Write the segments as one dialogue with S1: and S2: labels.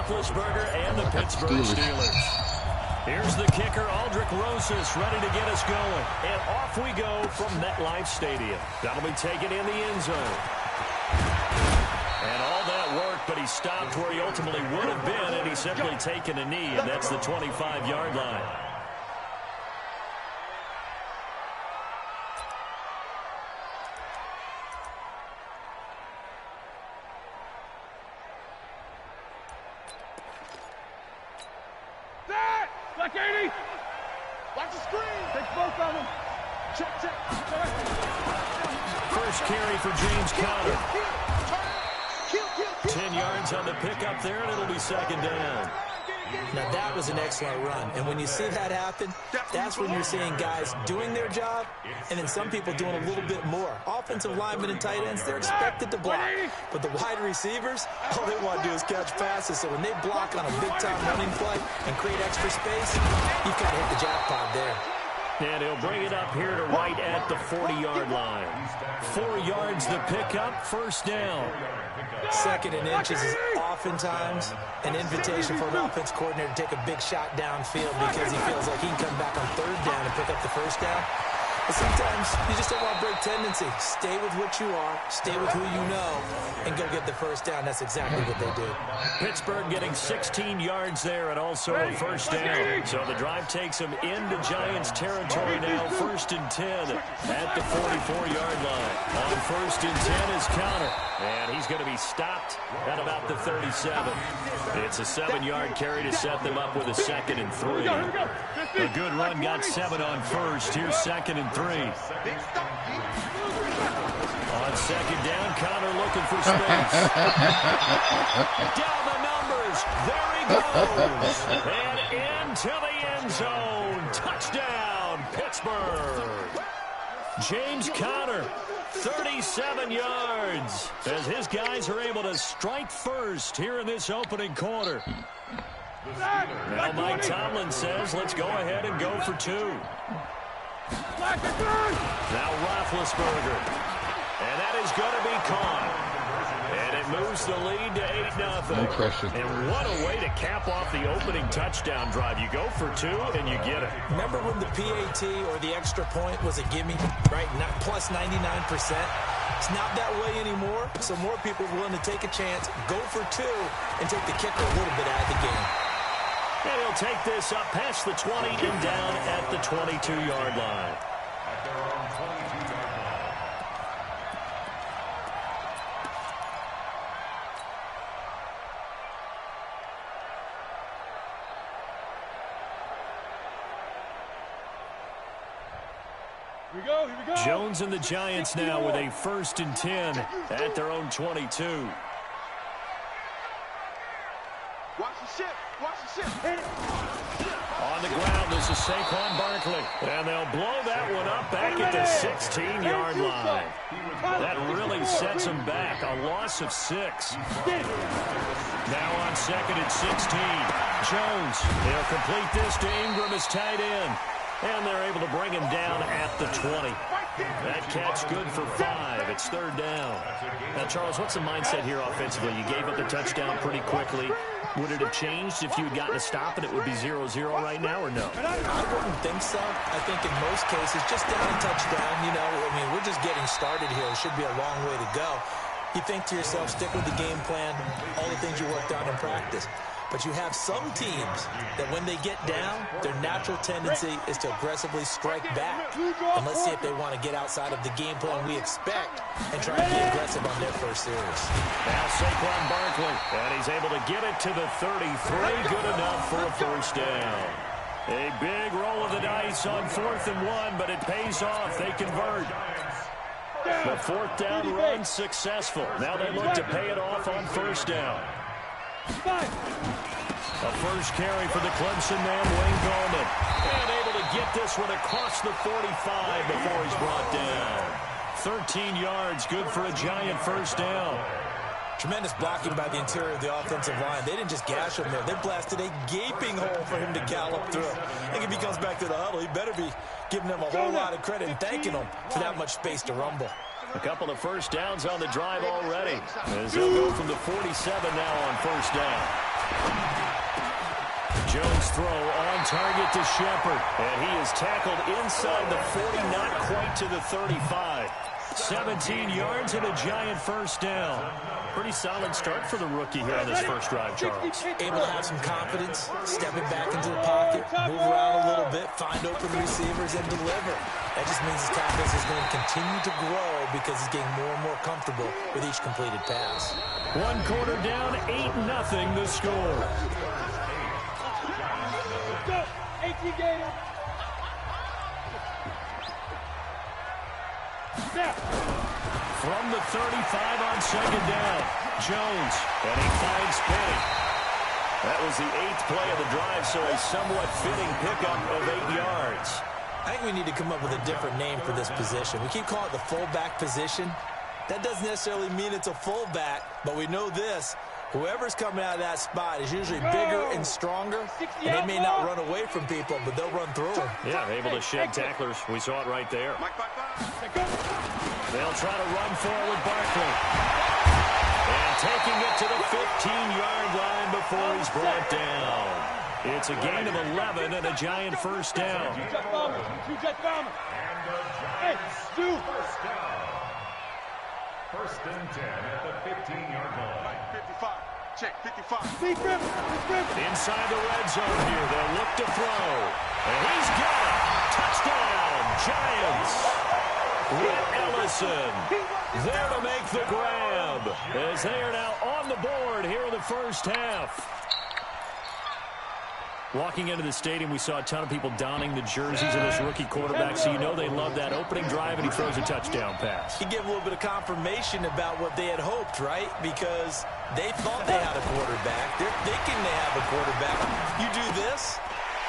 S1: Roethlisberger and the Pittsburgh Steelers. Here's the kicker, Aldrich Rosas, ready to get us going. And off we go from MetLife Stadium. That'll be taken in the end zone. And all that work, but he stopped where he ultimately would have been, and he's simply taken a knee, and that's the 25-yard line.
S2: Black 80! Watch the screen! Take both of them! Check.
S1: First carry for James Conner. 10 yards on the pickup there, and it'll be second down.
S3: Now, that was an excellent run. And when you see that happen, that's when you're seeing guys doing their job and then some people doing a little bit more. Offensive linemen and tight ends, they're expected to block. But the wide receivers, all they want to do is catch passes. So when they block on a big-time running play and create extra space, you've got to hit the jackpot there.
S1: And he'll bring it up here to right at the 40-yard line. 4 yards to pick up, first down.
S3: Second and inches is oftentimes an invitation for an offense coordinator to take a big shot downfield because he feels like he can come back on third down and pick up the first down. But sometimes you just don't want to break tendency. Stay with what you are, stay with who you know, and go get the first down. That's exactly what they did.
S1: Pittsburgh getting 16 yards there and also a first down. So the drive takes them into Giants territory now, 1st and 10 at the 44-yard line. On 1st and 10 is Conner, and he's going to be stopped at about the 37. It's a 7-yard carry to set them up with a 2nd and 3. A good run got 7 on first. Here's 2nd and 3. On 2nd down, Conner looking for space. Down the numbers. There he goes. And into the end zone. Touchdown, Pittsburgh. James Conner, 37 yards, as his guys are able to strike first here in this opening quarter. Now Mike Tomlin says, let's go ahead and go for 2. Now Roethlisberger. And that is going to be caught. And it moves the lead to 8-0.
S4: No pressure.
S1: And what a way to cap off the opening touchdown drive. You go for 2 and you get it.
S3: Remember when the PAT or the extra point was a gimme, right? Not plus 99%. It's not that way anymore, so more people are willing to take a chance, go for 2, and take the kicker a little bit out of the game.
S1: And he'll take this up past the 20 and down at the 22-yard line.
S2: Here we go.
S1: Jones and the Giants now with a 1st and 10 at their own 22.
S2: Watch the ship.
S1: On the ground, this is Saquon Barkley. And they'll blow that one up back at the 16-yard line. That really sets them back. A loss of 6. Now on 2nd and 16. Jones, they'll complete this to Ingram as tight end. And they're able to bring him down at the 20. That catch good for 5. It's 3rd down. Now, Charles, what's the mindset here offensively? You gave up the touchdown pretty quickly. Would it have changed if you had gotten a stop and it would be 0-0 right now, or no?
S3: I wouldn't think so. I think in most cases, just down a touchdown, you know, I mean, we're just getting started here. It should be a long way to go. You think to yourself, stick with the game plan, all the things you worked on in practice. But you have some teams that when they get down, their natural tendency is to aggressively strike back. And let's see if they want to get outside of the game plan we expect and try to be aggressive on their first series.
S1: Now Saquon Barkley, and he's able to get it to the 33. Good enough for a first down. A big roll of the dice on 4th and 1, but it pays off. They convert. The 4th down run successful. Now they look to pay it off on 1st down. A first carry for the Clemson man, Wayne Gallman. And able to get this one across the 45 before he's brought down. 13 yards, good for a Giant first down.
S3: Tremendous blocking by the interior of the offensive line. They didn't just gash him there. They blasted a gaping hole for him to gallop through. I think if he comes back to the huddle, he better be giving them a whole lot of credit and thanking them for that much space to rumble.
S1: A couple of first downs on the drive already, as they'll go from the 47 now on first down. Jones throw on target to Shepard. And he is tackled inside the 40, not quite to the 35. 17 yards and a Giant first down. Pretty solid start for the rookie here on this first drive, Charles.
S3: Able to have some confidence, stepping back into the pocket, move around a little bit, find open receivers, and deliver. That just means his confidence is going to continue to grow because he's getting more and more comfortable with each completed pass.
S1: One quarter down, 8-0 the score.
S2: Go, 18 Gator. Snap.
S1: From the 35 on second down, Jones, and he finds Penny. That was the 8th play of the drive, so a somewhat fitting pickup of 8 yards.
S3: I think we need to come up with a different name for this position. We keep calling it the fullback position. That doesn't necessarily mean it's a fullback, but we know this. Whoever's coming out of that spot is usually bigger and stronger, and they may not run away from people, but they'll run through them.
S1: Yeah, able to shed tacklers. We saw it right there. They'll try to run forward Barkley. And taking it to the 15-yard line before he's brought down. It's a gain of 11 and a Giant first down.
S2: Hey, Stu.
S4: First and 10 at the 15-yard line.
S2: 55. Check, 55. Big rip.
S1: Inside the red zone here. They'll look to throw. And he's got it. Touchdown, Giants. Rhett Ellison there to make the grab as they are now on the board here in the first half. Walking into the stadium, we saw a ton of people donning the jerseys of this rookie quarterback, so you know they love that opening drive, and he throws a touchdown pass.
S3: He gave a little bit of confirmation about what they had hoped, right? Because they thought they had a quarterback. They're thinking they have a quarterback. You do this,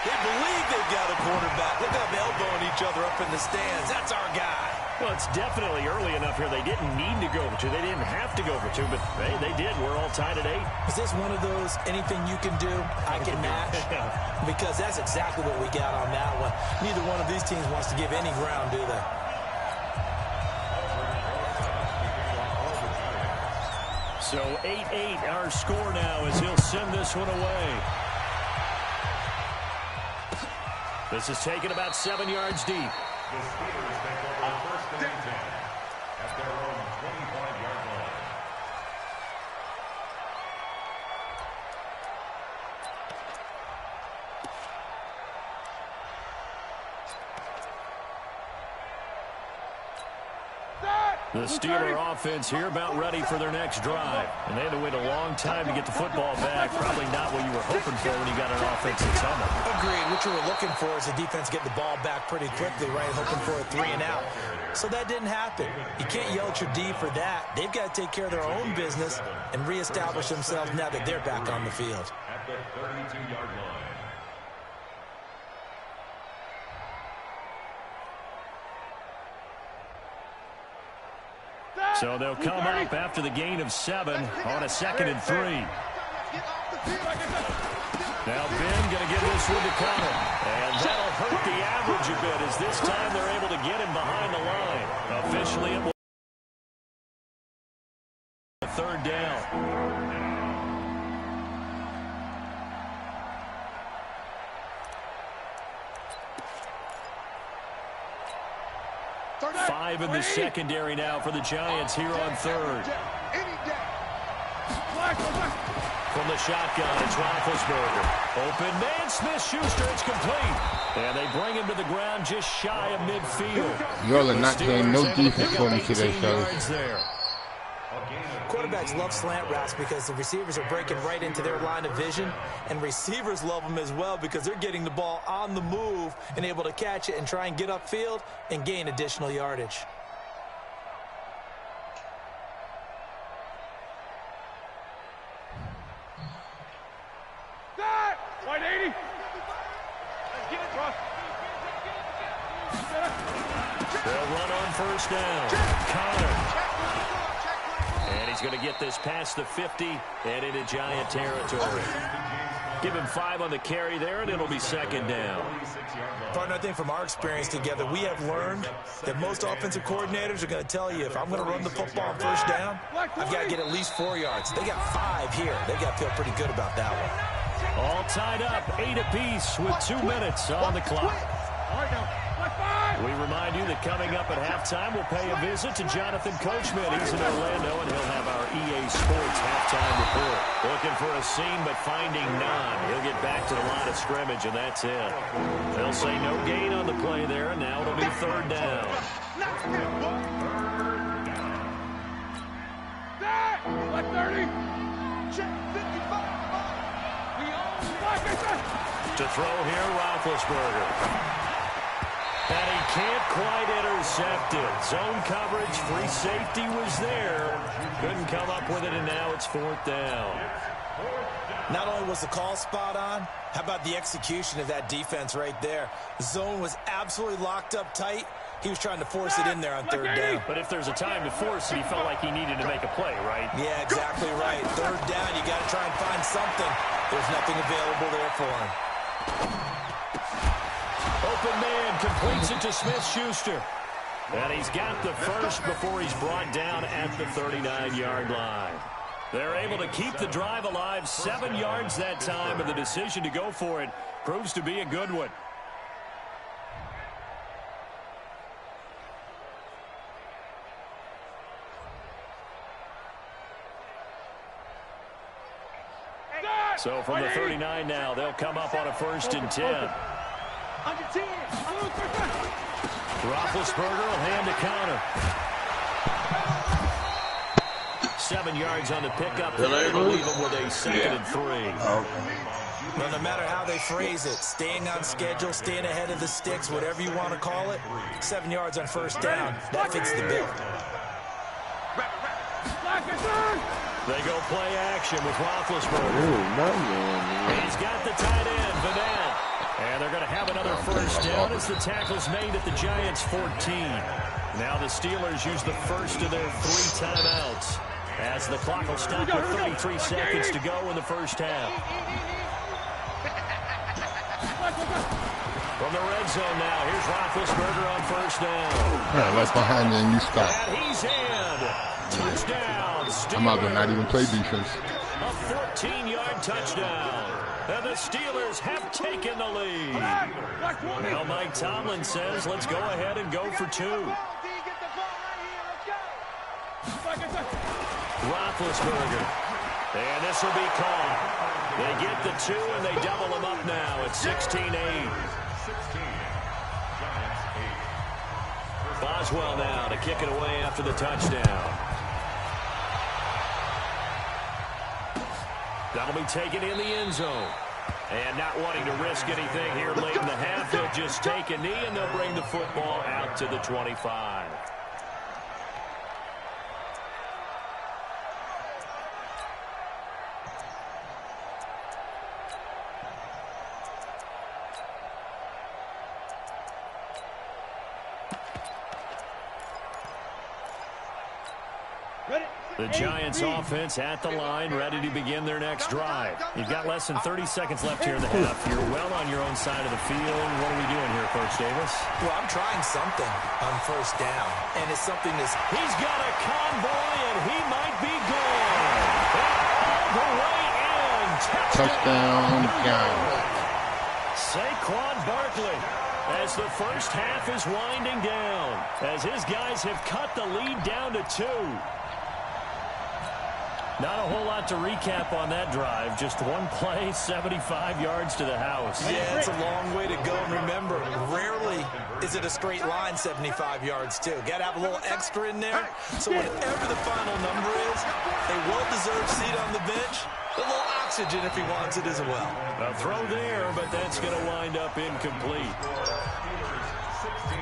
S3: they believe they've got a quarterback. Look up, elbowing each other up in the stands. That's our guy.
S1: Well, it's definitely early enough here. They didn't need to go for two. They didn't have to go for two, but they did. We're all tied at 8.
S3: Is this one of those anything you can do, I can match? Because that's exactly what we got on that one. Neither one of these teams wants to give any ground, do they?
S1: So 8-8 our score now as he'll send this one away. This is taken about 7 yards deep.
S4: The Steelers take over first and 10 at their own 25-yard line.
S1: The Steeler offense here about ready for their next drive. And they had to wait a long time to get the football back. Probably not what you were hoping for when you got an offense that's on them.
S3: Agreed. What you were looking for is the defense get the ball back pretty quickly, right? Hoping for a 3 and out. So that didn't happen. You can't yell at your D for that. They've got to take care of their own business and reestablish themselves now that they're back on the field.
S4: At the 32-yard line.
S1: So they'll come up after the gain of 7 on a 2nd and 3. Now Ben going to give this one to Connor. And that'll hurt the average a bit as this time they're able to get him behind the line. Officially it will be 3rd down. Five in the secondary now for the Giants here on 3rd. From the shotgun, it's Roethlisberger. Open man, Smith-Schuster, it's complete. And they bring him to the ground just shy of midfield.
S5: Y'all are not playing no defense for me today, fellas.
S3: Quarterbacks love slant routes because the receivers are breaking right into their line of vision, and receivers love them as well because they're getting the ball on the move and able to catch it and try and get upfield and gain additional yardage.
S2: Wide 80.
S1: They'll run on first down. Connor. And he's going to get this past the 50 and into Giant territory. Give him 5 on the carry there, and it'll be second down.
S3: Partner, I think from our experience together, we have learned that most offensive coordinators are going to tell you, if I'm going to run the football on first down, I've got to get at least 4 yards. They got 5 here. They got to feel pretty good about that one.
S1: All tied up, 8 apiece with 2 minutes on the clock. We remind you that coming up at halftime, we'll pay a visit to Jonathan Coachman. He's in Orlando, and he'll have our EA Sports halftime report. Looking for a seam, but finding none. He'll get back to the line of scrimmage, and that's it. They'll say no gain on the play there, and now it'll be third down.
S2: Like 30. Check 55.
S1: To throw here, Roethlisberger. And he can't quite intercept it. Zone coverage, free safety was there. Couldn't come up with it, and now it's fourth down.
S3: Not only was the call spot on, how about the execution of that defense right there? The zone was absolutely locked up tight. He was trying to force it in there on third down.
S1: But if there's a time to force it, he felt like he needed to make a play, right?
S3: Yeah, exactly right. Third down, you got to try and find something. There's nothing available there for him.
S1: Open man completes it to Smith-Schuster. And he's got the first before he's brought down at the 39-yard line. They're able to keep the drive alive, 7 yards that time, and the decision to go for it proves to be a good one. So from the 39 now, they'll come up on a 1st and 10. Roethlisberger will hand to counter. 7 yards on the pickup. They'll leave him with a 2nd and 3.
S3: Well, no matter how they phrase it, staying on schedule, staying ahead of the sticks, whatever you want to call it, 7 yards on first down, that fits the bill.
S1: They go play action with Roethlisberger. He's got the tight end, Vanette. And they're going to have another first down as the tackle's made at the Giants' 14. Now the Steelers use the first of their 3 timeouts as the clock will stop with 33 seconds to go in the first half. From the red zone now, here's Roethlisberger on first down.
S5: Yeah, right behind you and you stop.
S1: And he's in. Touchdown, Steelers.
S5: I'm not going to not even play defense.
S1: A 14-yard touchdown. And the Steelers have taken the lead. Now Mike Tomlin says, let's go ahead and go for 2. Roethlisberger. And this will be caught. They get the 2, and they double them up now at 16-8. Boswell now to kick it away after the touchdown. That'll be taken in the end zone. And not wanting to risk anything here late in the half, they'll just take a knee, and they'll bring the football out to the 25. The Giants offense at the line, ready to begin their next drive. You've got less than 30 seconds left here in the half. You're well on your own side of the field. What are we doing here, Coach Davis?
S3: Well, I'm trying something on first down, and it's something that's...
S1: He's got a convoy, and he might be gone. All the way in.
S5: Touchdown, Giants.
S1: Saquon Barkley, as the first half is winding down, as his guys have cut the lead down to 2. Not a whole lot to recap on that drive. Just one play, 75 yards to the house.
S3: Yeah, it's a long way to go. And remember, rarely is it a straight line 75 yards, too. Got to have a little extra in there. So whatever the final number is, a well-deserved seat on the bench, a little oxygen if he wants it as well.
S1: A throw there, but that's going to wind up incomplete.
S4: 16,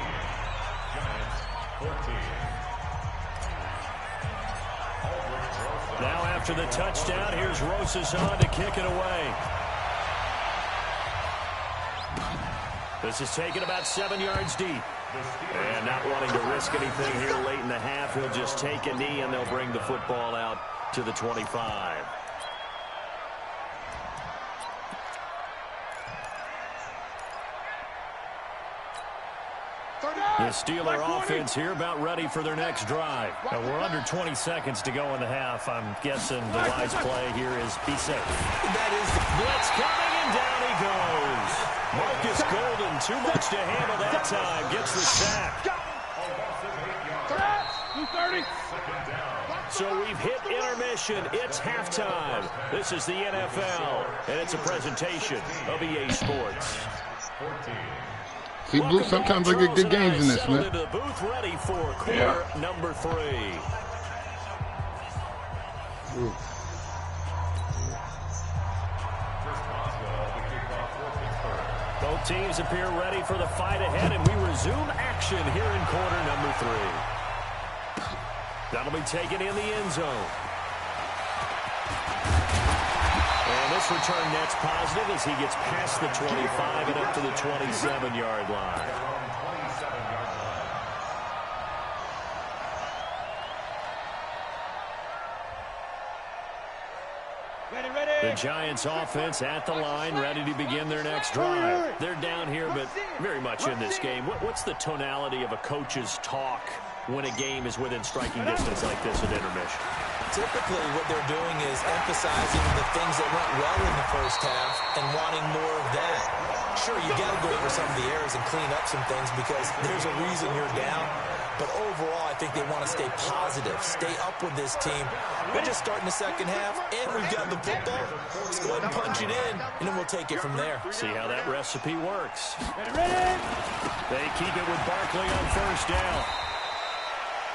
S4: Giants 14.
S1: Now after the touchdown, here's Rosas on to kick it away. This is taken about 7 yards deep. And not wanting to risk anything here late in the half, he'll just take a knee and they'll bring the football out to the 25. The Steeler offense here about ready for their next drive. Now we're under 20 seconds to go in the half. I'm guessing the wise play here is be safe.
S3: That is the
S1: blitz coming, and down he goes. Marcus Golden, too much to handle that time. Gets the sack.
S2: 230.
S1: So we've hit intermission. It's halftime. This is the NFL, and it's a presentation of EA Sports.
S5: See, Blue, sometimes I get good games in this, man.
S1: Into the booth ready for quarter number 3.
S5: Ooh.
S1: Both teams appear ready for the fight ahead, and we resume action here in quarter number 3. That'll be taken in the end zone. And this return net's positive as he gets past the 25 and up to the 27-yard line. The Giants offense at the line, ready to begin their next drive. They're down here, but very much in this game. What's the tonality of a coach's talk when a game is within striking distance like this at intermission?
S3: Typically, what they're doing is emphasizing the things that went well in the first half and wanting more of that. Sure, you got to go over some of the errors and clean up some things because there's a reason you're down. But overall, I think they want to stay positive, stay up with this team. We're just starting the second half, and we've got the football. Let's go ahead and punch it in, and then we'll take it from there.
S1: See how that recipe works. They keep it with Barkley on first down.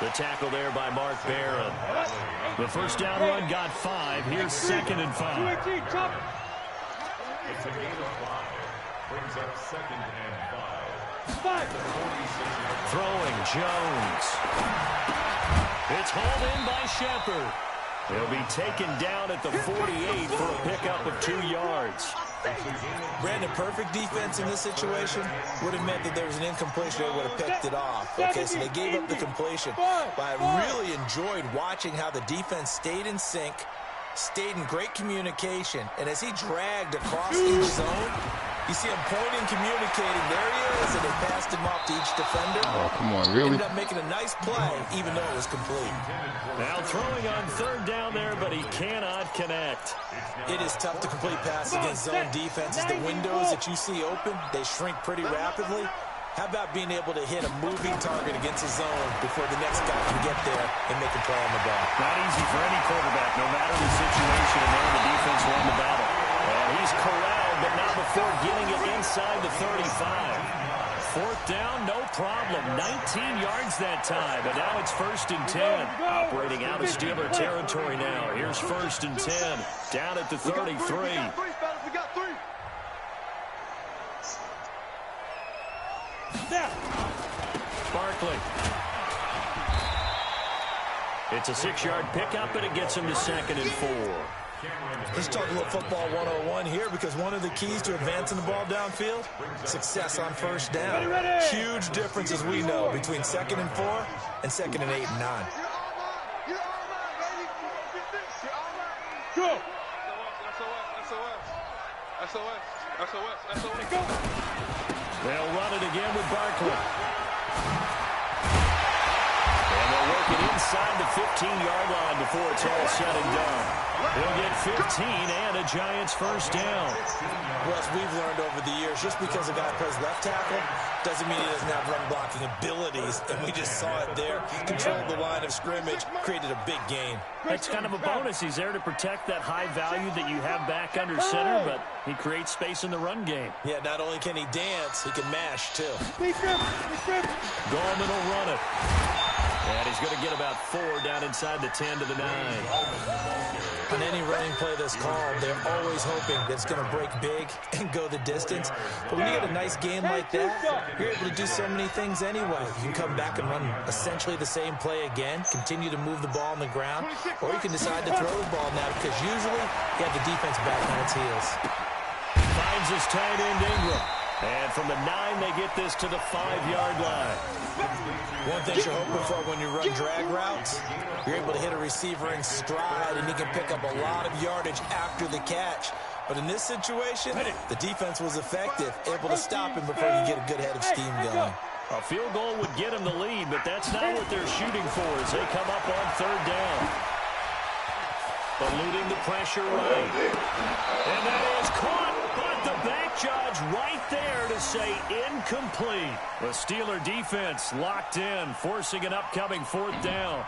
S1: The tackle there by Mark Barron. The first down run got 5. Here's 2nd and 5.
S4: It's a gain of 5. Brings up 2nd and 5.
S1: Throwing Jones. It's hauled in by Shepard. He'll be taken down at the 48 for a pickup of 2 yards.
S3: Brandon, perfect defense in this situation would have meant that there was an incompletion. They would have picked it off. Okay, so they gave up the completion. But I really enjoyed watching how the defense stayed in sync, stayed in great communication, and as he dragged across each zone, you see him pointing, communicating. There he is, and they passed him off to each defender.
S5: Oh, come on, really?
S3: Ended up making a nice play, even though it was complete.
S1: Now throwing on 3rd down there, but he cannot connect.
S3: It is tough to complete passes against zone defenses. The windows that you see open, they shrink pretty rapidly. How about being able to hit a moving target against a zone before the next guy can get there and make a play on the ball?
S1: Not easy for any quarterback, no matter the situation, and there the defense won the battle. And he's corralled, but not before getting it inside the 35. 4th down, no problem. 19 yards that time, and now it's 1st and 10. Operating out of Steeler territory now. Here's 1st and 10, down at the 33.
S2: We got 3.
S1: Barkley. It's a 6-yard pickup, and it gets him to 2nd and 4.
S3: Let's talk a little football 101 here, because one of the keys to advancing the ball downfield, success on first down. Huge difference, as we know, between 2nd and 4 and 2nd and 8 and 9.
S2: Go.
S1: They'll run it again with Barkley. And they'll work it inside the 15-yard line before it's all said and done. They'll get 15 and a Giants 1st down.
S3: Wes, we've learned over the years, just because a guy plays left tackle doesn't mean he doesn't have run blocking abilities. And we just saw it there. Controlled the line of scrimmage, created a big gain.
S1: That's kind of a bonus. He's there to protect that high value that you have back under center, but he creates space in the run game.
S3: Yeah, not only can he dance, he can mash, too.
S1: Gorman will run it. And he's going to get about 4 down inside the 10 to the 9.
S3: On any running play that's called, they're always hoping that it's going to break big and go the distance. But when you get a nice game like that, you're able to do so many things anyway. You can come back and run essentially the same play again, continue to move the ball on the ground, or you can decide to throw the ball now, because usually you have the defense back on its heels.
S1: Finds his tight end Ingram. And from the 9, they get this to the 5-yard line.
S3: One thing you're hoping for when you run drag routes, you're able to hit a receiver in stride, and he can pick up a lot of yardage after the catch. But in this situation, the defense was effective, able to stop him before you get a good head of steam going.
S1: A field goal would get them the lead, but that's not what they're shooting for as they come up on third down. Eluding the pressure right. And that is caught, but the back judge right there to say incomplete. The Steeler defense locked in, forcing an upcoming fourth down.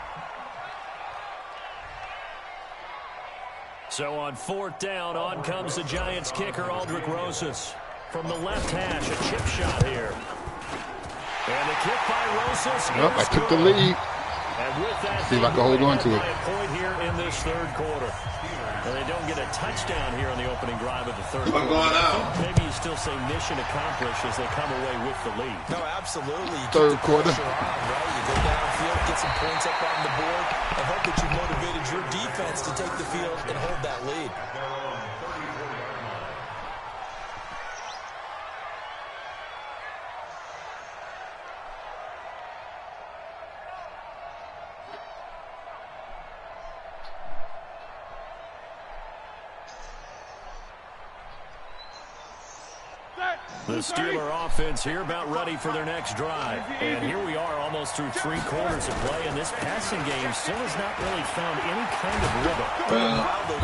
S1: So on fourth down, on comes the Giants kicker, Aldrick Rosas. From the left hash, a chip shot here. And the kick by Rosas.
S5: Yep, I took the lead.
S1: And with that,
S5: see if I can hold on to it.
S1: A point here in this third quarter. And they don't get a touchdown here on the opening drive of the third quarter.
S6: Going out.
S1: Maybe you still say mission accomplished as they come away with the lead.
S3: No, absolutely. You
S5: third quarter.
S3: On, right? You go downfield, get some points up on the board, and hope that you motivated your defense to take the field and hold that lead.
S1: The Steeler offense here about ready for their next drive. And here we are almost through 3 quarters of play, and this passing game still has not really found any kind of rhythm.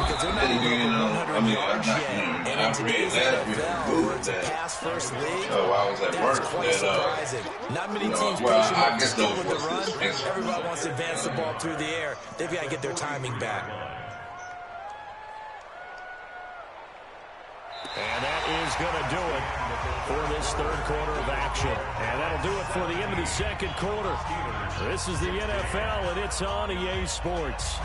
S3: Because they're not even over 100 yards yet. And in today's NFL, where it's a pass-first league, that's quite surprising. Not many teams patient enough to stick with the run. Everybody wants to advance the ball through the air. They've got to get their timing back.
S1: And that is going to do it for this third quarter of action. And that'll do it for the end of the second quarter. This is the NFL, and it's on EA Sports.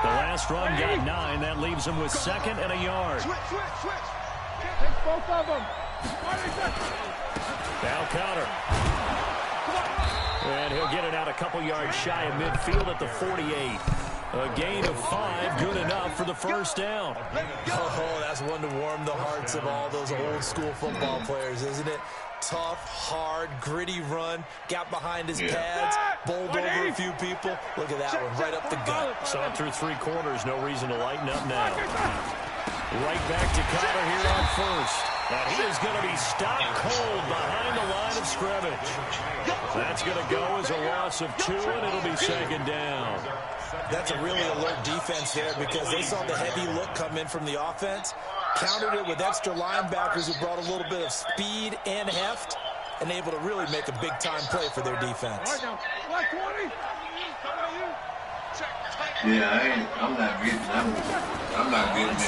S1: The last run got 9. That leaves them with second and a yard.
S2: Switch. Take both of them.
S1: Now counter. And he'll get it out a couple yards shy of midfield at the 48. A gain of 5, good enough for the first down.
S3: Oh, that's one to warm the hearts of all those old-school football players, isn't it? Tough, hard, gritty run, got behind his pads, bowled over a few people. Look at that one, right up the gut.
S1: Saw it through 3 quarters, no reason to lighten up now. Right back to Cotter here on first. And he is going to be stopped cold behind the line of scrimmage. That's going to go as a loss of 2, and it'll be second down.
S3: That's a really alert defense there because they saw the heavy look come in from the offense, countered it with extra linebackers who brought a little bit of speed and heft, and able to really make a big-time play for their defense.
S6: Yeah, I'm not getting into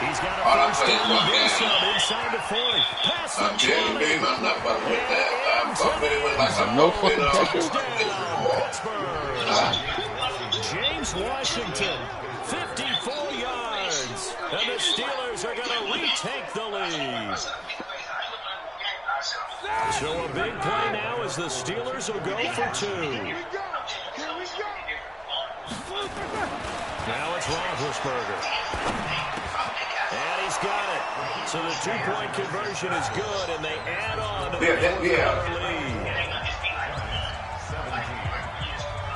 S1: He's got a first down and then some inside the 40. Pass from Johnny.
S6: I'm not fucking with that. I'm fucking with like I'm
S5: no fucking
S1: Pittsburgh. James Washington, 54 yards. And the Steelers are going to retake the lead. So a big play now as the Steelers will go for 2. Now it's Roethlisberger. And he's got it. So the 2-point conversion is good, and they add on to the lead.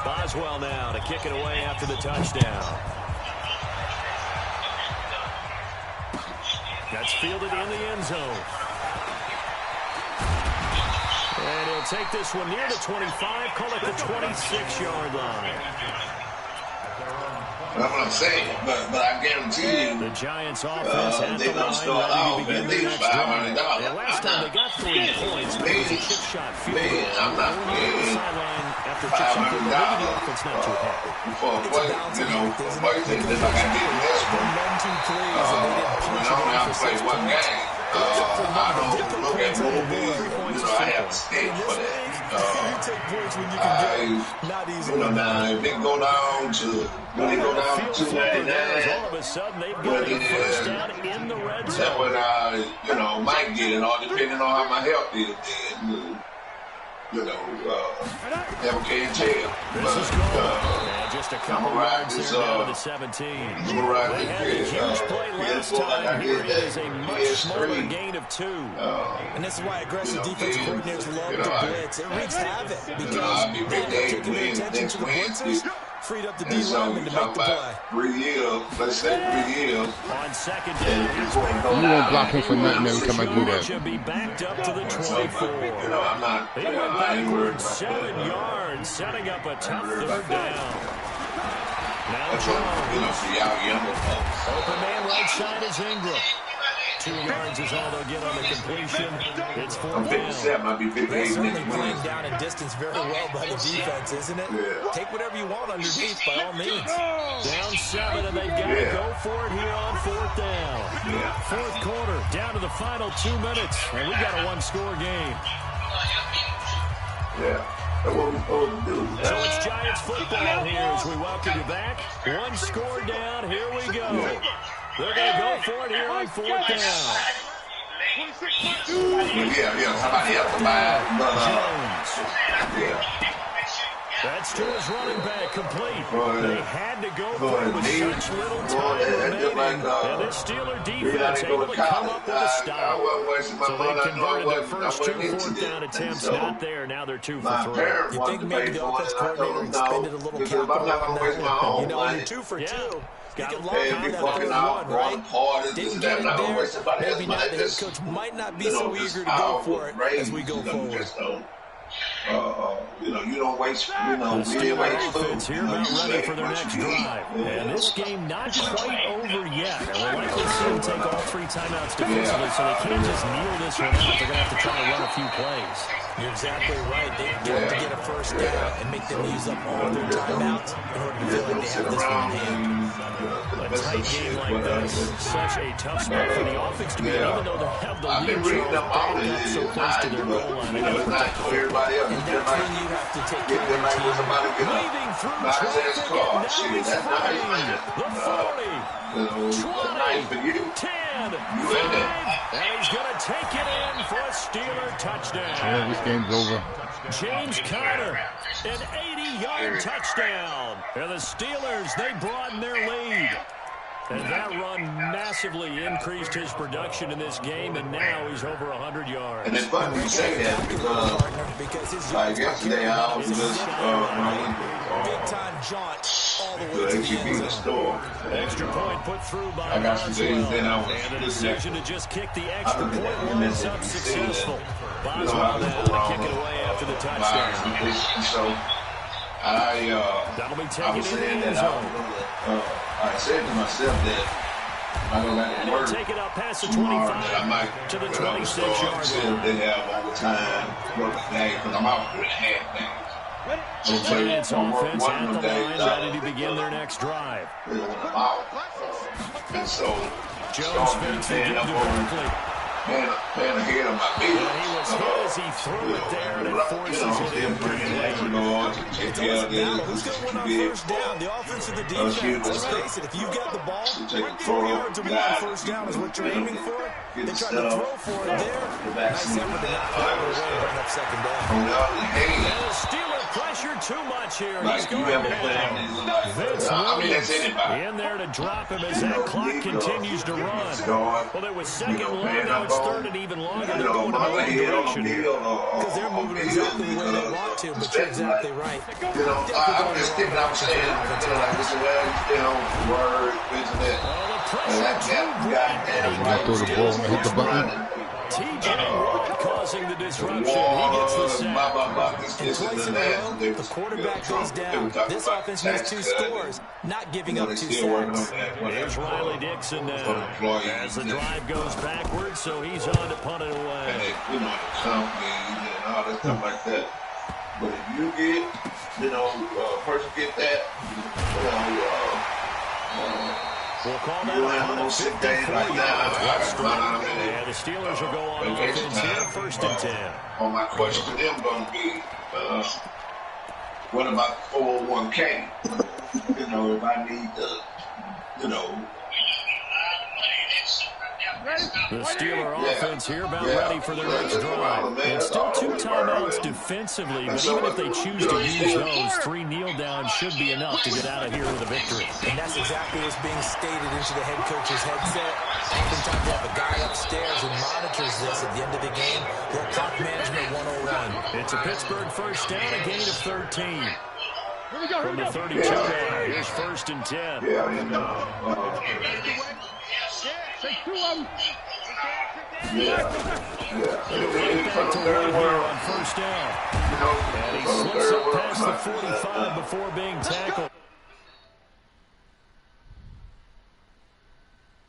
S1: Boswell now to kick it away after the touchdown. That's fielded in the end zone. And he'll take this one near the 25, call it the 26-yard line.
S6: That's what I'm saying, but I guarantee you,
S1: the Giants offense at
S6: they're
S1: the
S6: going to start
S1: line
S6: off at least $500.
S1: and last time they got 3 points, but it was a chip shot field goal.
S6: I'm not getting
S1: sideline after chip shot field goal. Maybe the offense not too happy.
S6: For a play, you know, for a play, they like I did this one. I don't have to play one game. I don't look at movies. You know, I have to stick for that. Now if they go down to when they go down to 299,
S1: all of a sudden they've got a first down in the red zone.
S6: That's when you know, might get it, all depending on how my health is. Then, you know, never can tell.
S1: This is good. Just a couple yards there down to the 17. They had a huge play last time. Here it is, a much smaller gain of 2.
S3: And this is why aggressive defense coordinators love to blitz. It wreaks havoc because they end up taking their attention to the blitzers, freed up the
S6: And so
S3: D-lineman
S6: we
S3: to
S6: talk
S3: make the play.
S6: about 3 years, let's say 3 years.
S1: On second down,
S6: And
S1: here's
S6: before we go
S5: You
S6: down,
S5: won't block him for nothing every time I do that.
S1: should be backed up to the
S6: So,
S1: 24.
S6: you know, I'm not,
S1: He
S6: you know,
S1: went
S6: I ain't worried
S1: backwards
S6: about
S1: 7
S6: that.
S1: yards, setting up a tough
S6: worried
S1: third
S6: about that.
S1: down. Now
S6: That's what, you know,
S1: Jones.
S6: for y'all younger folks.
S1: Open man right side is Ingram. 2 yards is all they'll get on the completion. It's
S6: I'm
S1: 4th
S6: 57,
S1: down.
S6: I'll be 58
S3: That's certainly
S6: next
S3: playing
S6: week.
S3: down and distance very well by the defense, isn't it?
S6: Yeah.
S3: Take whatever you want underneath, by all means.
S1: Down 7, and they've got to
S6: Yeah.
S1: go for it here on 4th down.
S6: Yeah.
S1: 4th quarter, down to the final 2 minutes, and we got a one-score game.
S6: Yeah. That's what we're supposed to do.
S1: So it's Giants football here as we welcome you back. 1 score down. Here we go. They're going to go for it here on 4th down.
S6: Yeah. Somebody else to buy.
S1: Jones.
S6: Yeah.
S1: That's to his running back, complete.
S6: Boy,
S1: They had to go
S6: boy,
S1: for it with
S6: me,
S1: such little
S6: boy,
S1: time
S6: that's just
S1: remaining.
S6: like,
S1: And this Steeler
S6: we
S1: defense
S6: gotta go
S1: able
S6: to
S1: to come
S6: college.
S1: up with a stop.
S6: I wasn't wasting my
S1: So
S6: money.
S1: they converted their
S6: I
S1: first 2
S6: wasn't into
S1: 4th down
S6: it.
S1: attempts.
S6: So,
S1: Not there. Now they're 2 for
S6: my
S1: 3.
S6: parents
S3: You
S6: wanted
S3: think
S6: to
S3: maybe
S6: pay
S3: the
S6: for
S3: offense
S6: it, and I told
S3: coordinator
S6: them
S3: expended a
S6: no,
S3: little
S6: because
S3: capital
S6: I'm not
S3: on
S6: gonna waste my
S3: that?
S6: own
S3: You know,
S6: money.
S3: you're 2 for 2.
S1: Yeah.
S3: You
S1: Got
S3: can
S1: it.
S3: lock
S6: Hey,
S3: on
S6: be
S3: that
S6: fucking
S3: third
S6: out,
S3: one,
S6: going
S3: right?
S6: to parties, this
S3: Didn't
S6: and
S3: get
S6: that.
S3: it
S6: I'm not gonna
S3: there.
S6: waste somebody else's
S3: Maybe
S6: money.
S3: now the head
S6: Just,
S3: coach might not be
S6: you know,
S3: so
S6: just
S3: eager to
S6: how
S3: go
S6: I was
S3: for it
S6: raised,
S3: as we go
S6: you know,
S3: forward.
S6: just don't, you don't waste, you know,
S1: The
S6: we didn't
S1: Steeler
S6: waste food.
S1: offense here
S6: You know,
S1: about
S6: you
S1: ready
S6: save
S1: for their
S6: what
S1: next
S6: you need.
S1: drive.
S6: Yeah.
S1: And this game not quite over yet. And we'll likely see them take all 3 timeouts defensively, so they can't just kneel this one out. They're going to have to try to run a few plays.
S3: You're exactly right. They got to get a first down and make them use up all their timeouts in order to feel like they have this one in hand.
S1: A tight game like this, such a tough spot for the offense to be in, even though they have the
S6: I've
S1: lead.
S6: been reading them all
S1: They got so close to their goal line. They got to
S6: it's not
S1: protect the
S6: for
S1: football.
S6: everybody else.
S3: And
S6: It's
S3: that's
S6: just
S3: when you have to take
S6: get
S3: care
S6: them
S3: of
S6: like
S3: your
S6: when
S3: team.
S6: somebody get
S1: Weaving
S6: a
S1: through
S6: nice ass
S1: traffic,
S6: car.
S1: and now
S6: Shit,
S1: he's
S6: that's nice,
S1: flying.
S6: man.
S1: The 40,
S6: You know, that's nice for you.
S1: 10, 5,
S6: You in there.
S1: and he's going to take it in for a Steeler touchdown.
S5: Yeah, this game's over.
S1: James Conner, an 80-yard touchdown. And the Steelers, they broaden their lead. And that run massively increased his production in this game, and now he's over 100 yards.
S6: And it's funny you say that
S3: Because his
S6: like yesterday, I was just
S3: big-time jaunt all the way to
S6: the
S3: the
S6: HEB
S3: end zone.
S6: store.
S1: Extra point put through by
S6: I got some days then I was
S1: and the
S6: looking
S1: decision
S6: at-
S1: to just kick the
S6: I
S1: extra
S6: look at
S1: point
S6: that and
S1: lines
S6: then
S1: up
S6: you see
S1: successful.
S6: that,
S1: Boswell
S6: I was
S1: now to
S6: around
S1: kick it away after the touchdown.
S6: And so
S1: That'll be
S6: I
S1: taken
S6: was
S1: in the
S6: saying
S1: end
S6: that
S1: zone.
S6: I said to myself that I don't like
S1: And
S6: to
S1: he'll
S6: work
S1: take it up past the
S6: tomorrow, that I
S1: 25
S6: might
S1: to the
S6: get up and
S1: 26-yard
S6: see if
S1: line.
S6: they have overtime work today because I'm out doing half things.
S1: The Giants offense at the line, ready to begin their next drive.
S6: When I'm out. And so
S1: Jones fakes the give to Berkeley.
S6: paying ahead of my bill.
S1: And he was hit as he threw it there, and it forces it incomplete.
S3: It's always a battle. Who's going to win on first down? The offense or the defense? Let's face it, if you've got the ball, 4 yards or more on first down is what you're aiming for. They tried to throw for it there. Nice effort to knock that away and bring up second down.
S1: And the Steeler pressure too much here. He's
S6: Like you
S1: going
S6: ever
S1: down.
S6: played
S1: Vince
S6: I mean,
S1: Williams
S6: that's anybody.
S1: in there to drop him as that clock continues to run. Well, it was second long, now it's third and even longer. They're going in the wrong direction here.
S3: Because they're moving exactly the way they want to, but you're exactly right.
S6: You know, I'm just thinking, I'm saying, like this is where, word, internet.
S1: Oh, the
S6: And that
S1: pressure too
S6: goddamn
S1: great.
S5: Throw the ball and hit the button.
S1: T.J. Watt causing the disruption. He gets the sack.
S3: And twice in a row, the quarterback goes down. This offense needs 2 scores, not giving up 2 sacks.
S1: Here's Riley Dixon now as the drive goes backwards, so he's on to punt it away.
S6: You know, the companies and all that stuff like that. But if you get, a person get that,
S1: We'll call
S6: you don't
S1: that
S6: have
S1: a
S6: no
S1: punt
S6: sick
S1: of
S6: days
S1: 54
S6: like
S1: yards. That's
S6: that.
S1: straight. And the Steelers will go on offense here, first and 10.
S6: Well, my question to them going to be, what about 401k? If I need to,
S1: The Steeler offense here about ready for their next drive. And still 2 timeouts defensively, but even if they choose to use those, 3 kneel downs should be enough to get out of here with a victory.
S3: And that's exactly what's being stated into the head coach's headset. Oftentimes they have a guy upstairs who monitors this at the end of the game. Little clock management 101.
S1: It's a Pittsburgh first down, a gain of 13. From the 32 line, here's 1st and 10.
S2: Take 2 of them.
S1: Right back to one here on 1st down. And he slips up past the 45 before being tackled.